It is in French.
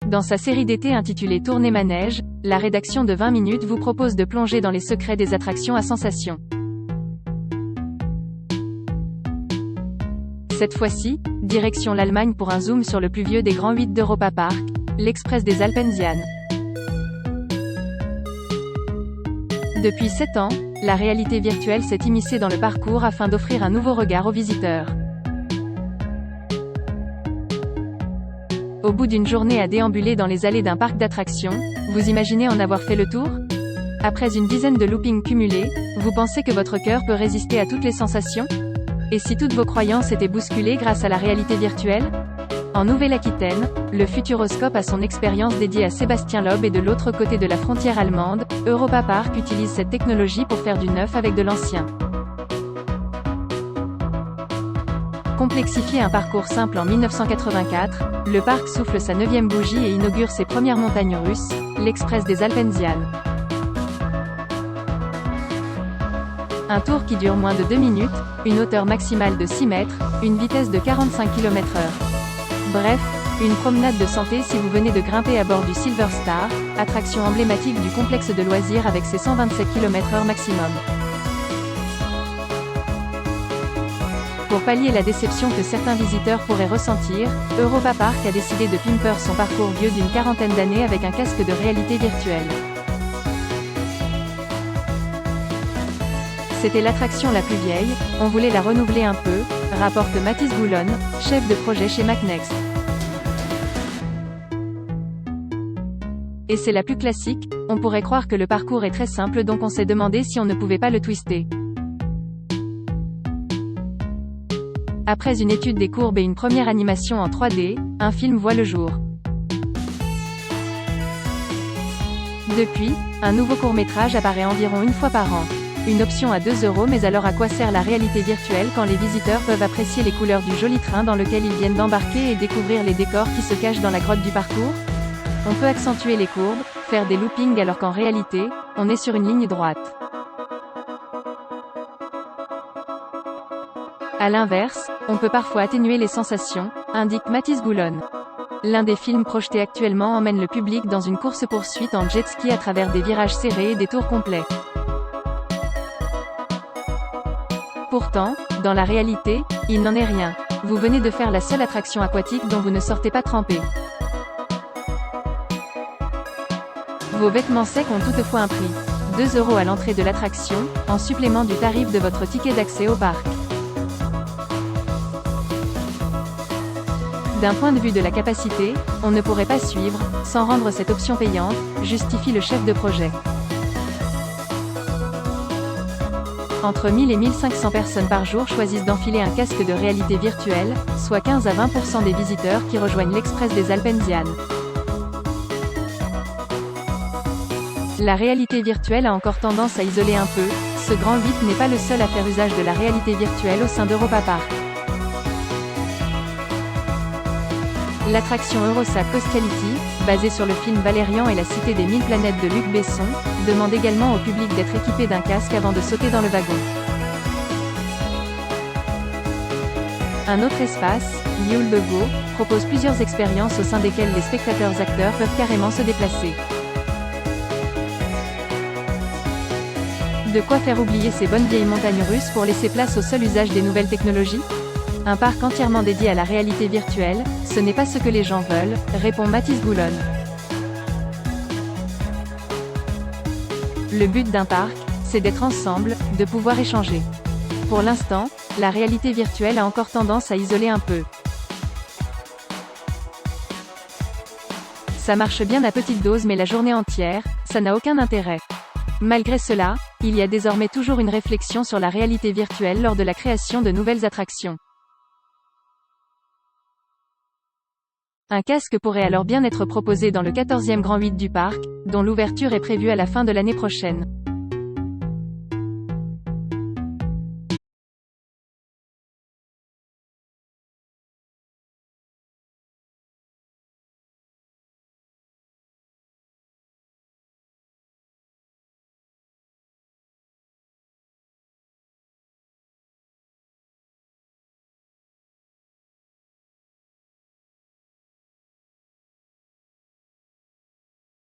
Dans sa série d'été intitulée Tournée Manège, la rédaction de 20 minutes vous propose de plonger dans les secrets des attractions à sensations. Cette fois-ci, direction l'Allemagne pour un zoom sur le plus vieux des grands 8 d'Europa Park, l'Express des Alpensian. Depuis 7 ans, la réalité virtuelle s'est immiscée dans le parcours afin d'offrir un nouveau regard aux visiteurs. Au bout d'une journée à déambuler dans les allées d'un parc d'attractions, vous imaginez en avoir fait le tour? Après une dizaine de loopings cumulés, vous pensez que votre cœur peut résister à toutes les sensations? Et si toutes vos croyances étaient bousculées grâce à la réalité virtuelle? En Nouvelle-Aquitaine, le Futuroscope a son expérience dédiée à Sébastien Loeb et de l'autre côté de la frontière allemande, Europa Park utilise cette technologie pour faire du neuf avec de l'ancien. Complexifier un parcours simple en 1984, le parc souffle sa 9e bougie et inaugure ses premières montagnes russes, l'Express des Alpensian. Un tour qui dure moins de 2 minutes, une hauteur maximale de 6 mètres, une vitesse de 45 km/h. Bref, une promenade de santé si vous venez de grimper à bord du Silver Star, attraction emblématique du complexe de loisirs avec ses 127 km/h maximum. Pour pallier la déception que certains visiteurs pourraient ressentir, Europa Park a décidé de pimper son parcours vieux d'une quarantaine d'années avec un casque de réalité virtuelle. C'était l'attraction la plus vieille, on voulait la renouveler un peu, rapporte Mathis Goulon, chef de projet chez McNext. Et c'est la plus classique, on pourrait croire que le parcours est très simple donc on s'est demandé si on ne pouvait pas le twister. Après une étude des courbes et une première animation en 3D, un film voit le jour. Depuis, un nouveau court-métrage apparaît environ une fois par an. Une option à 2 €, mais alors à quoi sert la réalité virtuelle quand les visiteurs peuvent apprécier les couleurs du joli train dans lequel ils viennent d'embarquer et découvrir les décors qui se cachent dans la grotte du parcours? On peut accentuer les courbes, faire des loopings alors qu'en réalité, on est sur une ligne droite. À l'inverse, on peut parfois atténuer les sensations, indique Mathis Goulon. L'un des films projetés actuellement emmène le public dans une course-poursuite en jet ski à travers des virages serrés et des tours complets. Pourtant, dans la réalité, il n'en est rien. Vous venez de faire la seule attraction aquatique dont vous ne sortez pas trempé. Vos vêtements secs ont toutefois un prix. 2 € à l'entrée de l'attraction, en supplément du tarif de votre ticket d'accès au parc. D'un point de vue de la capacité, on ne pourrait pas suivre, sans rendre cette option payante, justifie le chef de projet. Entre 1000 et 1500 personnes par jour choisissent d'enfiler un casque de réalité virtuelle, soit 15 à 20% des visiteurs qui rejoignent l'Express des Alpensian. La réalité virtuelle a encore tendance à isoler un peu, ce grand 8 n'est pas le seul à faire usage de la réalité virtuelle au sein d'Europa Park. L'attraction Eurosat Costality, basée sur le film Valérian et la cité des 1000 planètes de Luc Besson, demande également au public d'être équipé d'un casque avant de sauter dans le wagon. Un autre espace, Yulbego, propose plusieurs expériences au sein desquelles les spectateurs-acteurs peuvent carrément se déplacer. De quoi faire oublier ces bonnes vieilles montagnes russes pour laisser place au seul usage des nouvelles technologies? Un parc entièrement dédié à la réalité virtuelle, ce n'est pas ce que les gens veulent, répond Mathis Goulon. Le but d'un parc, c'est d'être ensemble, de pouvoir échanger. Pour l'instant, la réalité virtuelle a encore tendance à isoler un peu. Ça marche bien à petite dose mais la journée entière, ça n'a aucun intérêt. Malgré cela, il y a désormais toujours une réflexion sur la réalité virtuelle lors de la création de nouvelles attractions. Un casque pourrait alors bien être proposé dans le 14e Grand 8 du parc, dont l'ouverture est prévue à la fin de l'année prochaine.